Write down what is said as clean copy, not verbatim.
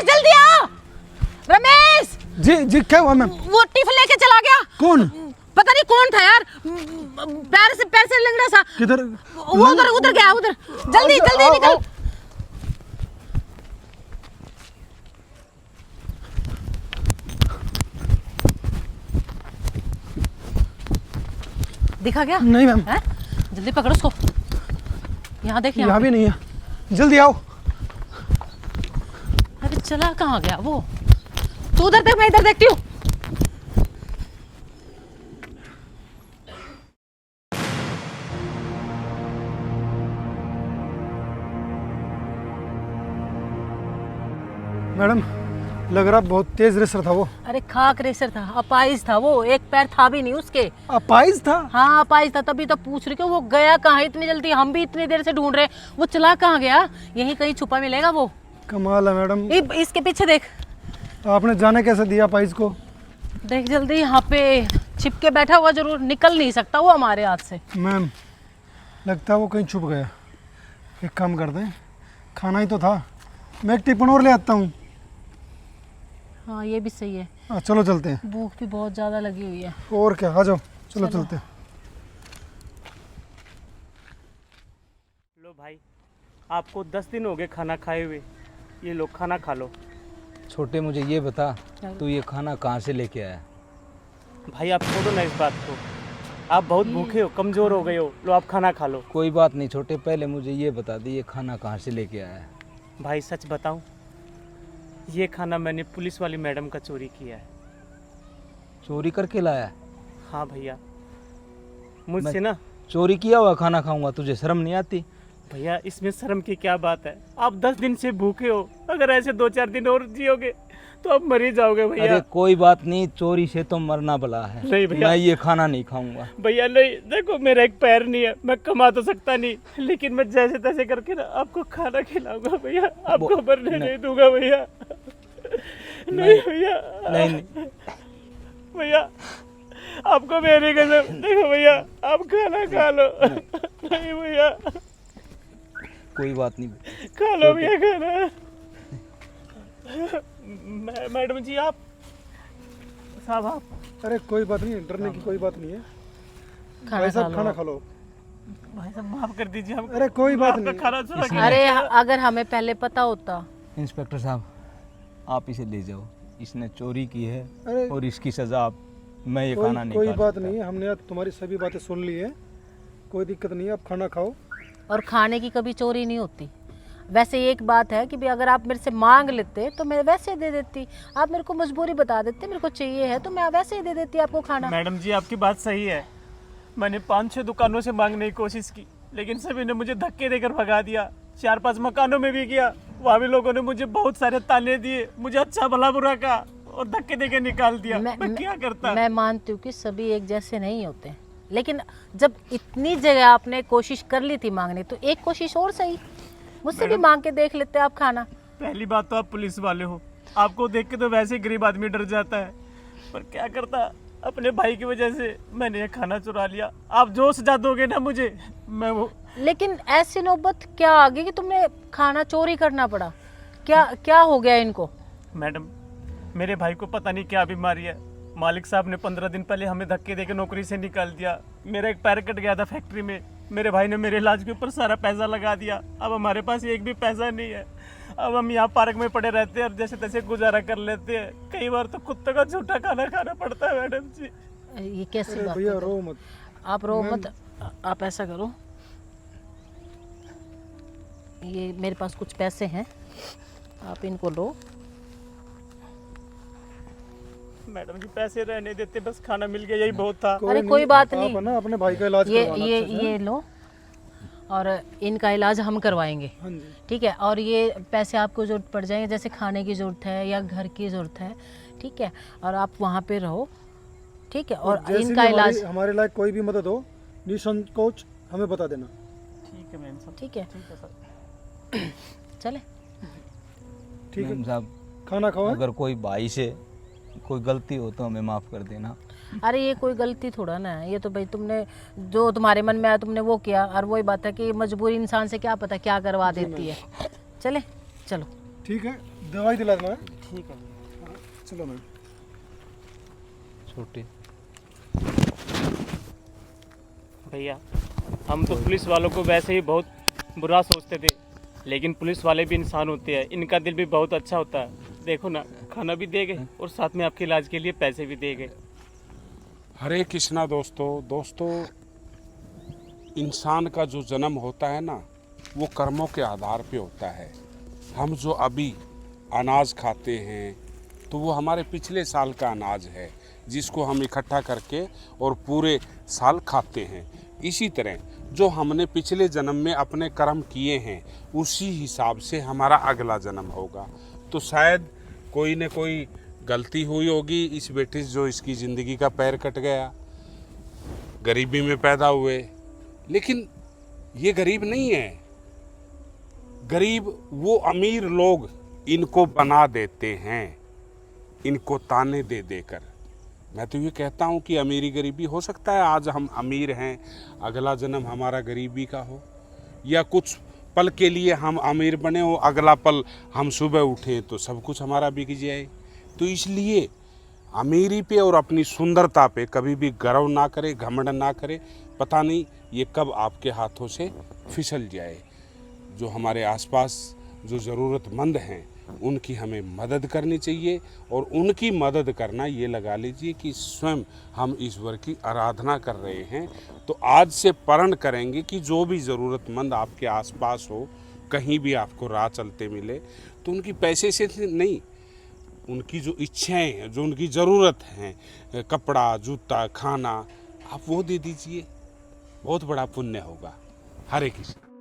रमेश जल्दी आओ। रमेश जी जी क्या हुआ मैम? वो टिफिन लेके चला गया। कौन? पता नहीं कौन था यार, पैर से लग रहा सा। किधर? वो उधर गया उधर। जल्दी जल्दी निकल। दिखा क्या? नहीं मैम। जल्दी पकड़ो उसको। यहाँ देख, यहाँ भी नहीं है, जल्दी आओ। अरे चला कहाँ गया वो? तू उधर देख, मैं इधर देखती हूँ। मैडम लग रहा बहुत तेज रेसर था वो। अरे खाक रेसर था, अपाइज था वो, एक पैर था भी नहीं उसके। अपाइज था? हाँ अपाइज था, तभी तो पूछ रही कि वो गया कहाँ है इतनी जल्दी, हम भी इतनी देर से ढूंढ रहे। वो चला कहाँ गया? यहीं कहीं छुपा मिलेगा वो। कमाल है मैडम। इसके पीछे देख। आपने जाने कैसे दिया अपाइज को? देख जल्दी, यहाँ पे छिप के बैठा हुआ, जरूर निकल नहीं सकता वो हमारे हाथ से। मैम लगता है वो कहीं छुप गया। एक काम करते हैं, खाना ही तो था, मैं एक टिफिन और ले आता हूँ। हाँ ये भी सही है। चलो चलते हैं, भूख भी बहुत ज्यादा लगी हुई है। और क्या, आ जाओ चलो चलते हैं। लो भाई, आपको 10 दिन हो गए खाना खाए हुए, ये लो खाना खा लो। छोटे मुझे ये बता, तू ये खाना कहाँ से लेके आया? भाई आप छोड़ो ना इस बात को, आप बहुत भूखे हो, कमज़ोर हो गए हो, लो आप खाना खा लो। कोई बात नहीं छोटे, पहले मुझे ये बता दे ये खाना कहाँ से लेके आया है? भाई सच बताऊं, ये खाना मैंने पुलिस वाली मैडम का चोरी किया है। चोरी करके लाया है? हाँ भैया, मुझसे ना। चोरी किया हुआ खाना खाऊंगा, तुझे शर्म नहीं आती? भैया इसमें शर्म की क्या बात है, आप 10 दिन से भूखे हो, अगर ऐसे 2-4 दिन और जियोगे तो आप मर ही जाओगे भैया। अरे कोई बात नहीं, चोरी से तो मरना भला है। नहीं भैया, मैं ये खाना नहीं खाऊंगा। भैया नहीं, देखो मेरा एक पैर नहीं है, मैं कमा तो सकता नहीं, लेकिन मैं जैसे तैसे करके ना आपको खाना खिलाऊंगा भैया, आपको मरने नहीं दूंगा भैया। नहीं भैया, नहीं भैया आपको मेरी कसम, देखो भैया आप खाना खा लो। नहीं भैया, कोई बात नहीं, खा लो भैया खाना। मैडम जी आप, साहब आप। अरे कोई बात नहीं, डरने की कोई बात नहीं है। भाई साहब खाना खा लो। भाई साहब माफ कर दीजिए हम। अरे कोई बात नहीं। खाना चुरा के। अरे अगर हमें पहले पता होता। इंस्पेक्टर साहब आप इसे ले जाओ, इसने चोरी की है अरे और इसकी सजा आप, मैं ये खाना नहीं कोई खा बात सकता। नहीं है, हमने आज तुम्हारी सभी बातें सुन ली है, कोई दिक्कत नहीं है, आप खाना खाओ। और खाने की कभी चोरी नहीं होती। वैसे एक बात है कि भी अगर आप मेरे से मांग लेते तो मैं वैसे दे देती, आप मेरे को मजबूरी बता देते मेरे को चाहिए है तो मैं वैसे ही दे देती आपको खाना। मैडम जी आपकी बात सही है, मैंने 5-6 दुकानों से मांगने की कोशिश की, लेकिन सभी ने मुझे धक्के देकर भगा दिया। 4-5 मकानों में भी किया, वहाँ भी लोगों ने मुझे बहुत सारे ताने दिए, मुझे अच्छा भला बुरा कहा और धक्के देकर निकाल दिया। मैं क्या करता? मैं मानती हूँ कि सभी एक जैसे नहीं होते, लेकिन जब इतनी जगह आपने कोशिश कर ली थी मांगने, तो एक कोशिश और सही, मुझसे भी मांग के देख लेते आप खाना। पहली बात तो आप पुलिस वाले हो, आपको देख के तो वैसे ही गरीब आदमी डर जाता है, पर क्या करता, अपने भाई की वजह से मैंने ये खाना चुरा लिया। आप जो सजा दोगे ना मुझे, मैं वो। लेकिन ऐसी नौबत क्या आ गई कि तुमने खाना चोरी करना पड़ा? क्या हो गया इनको? मैडम मेरे भाई को पता नहीं क्या बीमारी है, मालिक साहब ने 15 दिन पहले हमें धक्के देकर नौकरी से निकाल दिया। मेरा एक पैर कट गया था फैक्ट्री में, मेरे भाई ने मेरे इलाज के ऊपर सारा पैसा लगा दिया। अब हमारे पास एक भी पैसा नहीं है, अब हम यहाँ पार्क में पड़े रहते हैं और जैसे तैसे गुजारा कर लेते हैं। कई बार तो कुत्ते का झूठा खाना खाना पड़ता है। मैडम जी ये कैसी बात भैया है? रो मत। आप रो मत, आप ऐसा करो, ये मेरे पास कुछ पैसे हैं, आप इनको लो। मैडम जी पैसे रहने देते, बस खाना मिल गया यही बहुत था। अरे कोई बात नहीं, आप ना अपने भाई का इलाज करवाना अच्छे से। ये लो, और इनका इलाज हम करवाएंगे, हाँ जी। ठीक है? और ये पैसे आपको जरूरत पड़ जाएंगे, जैसे खाने की ज़रूरत है या घर की ज़रूरत है, ठीक है? और आप वहाँ पे रहो, ठीक है? और इनका इलाज, हमारे लायक कोई भी मदद हो निसंकोच हमें बता देना। ठीक है मैम साहब। ठीक है? ठीक है सर। चले। ठीक है मैम साहब, खाना खाओ। अगर कोई भाई से कोई गलती हो तो हमें माफ़ कर देना। अरे ये कोई गलती थोड़ा ना है, ये तो भाई तुमने जो तुम्हारे मन में आया तुमने वो किया, और वही बात है कि मजबूरी इंसान से क्या पता क्या करवा देती है। चले चलो। ठीक है, दवाई दिला देना। ठीक है भैया। चलो मैम। छोटे भैया हम तो पुलिस वालों को वैसे ही बहुत बुरा सोचते थे, लेकिन पुलिस वाले भी इंसान होते हैं, इनका दिल भी बहुत अच्छा होता है। देखो ना, खाना भी दे गए और साथ में आपके इलाज के लिए पैसे भी दे गए। हरे कृष्णा दोस्तों, इंसान का जो जन्म होता है ना, वो कर्मों के आधार पे होता है। हम जो अभी अनाज खाते हैं तो वो हमारे पिछले साल का अनाज है, जिसको हम इकट्ठा करके और पूरे साल खाते हैं। इसी तरह जो हमने पिछले जन्म में अपने कर्म किए हैं, उसी हिसाब से हमारा अगला जन्म होगा। तो शायद कोई न कोई गलती हुई होगी इस बेटे से, जो इसकी ज़िंदगी का पैर कट गया, गरीबी में पैदा हुए। लेकिन ये गरीब नहीं है, गरीब वो अमीर लोग इनको बना देते हैं, इनको ताने दे देकर। मैं तो ये कहता हूँ कि अमीरी गरीबी हो सकता है, आज हम अमीर हैं, अगला जन्म हमारा गरीबी का हो, या कुछ पल के लिए हम अमीर बने हो, अगला पल हम सुबह उठें तो सब कुछ हमारा बिक जाए। तो इसलिए अमीरी पे और अपनी सुंदरता पे कभी भी गर्व ना करे, घमंड ना करे। पता नहीं ये कब आपके हाथों से फिसल जाए। जो हमारे आसपास जो ज़रूरतमंद हैं, उनकी हमें मदद करनी चाहिए, और उनकी मदद करना ये लगा लीजिए कि स्वयं हम ईश्वर की आराधना कर रहे हैं। तो आज से प्रण करेंगे कि जो भी ज़रूरतमंद आपके आसपास हो, कहीं भी आपको राह चलते मिले, तो उनकी पैसे से नहीं, उनकी जो इच्छाएं हैं, जो उनकी ज़रूरत हैं, कपड़ा, जूता, खाना, आप वो दे दीजिए। बहुत बड़ा पुण्य होगा। हरे कृष्ण।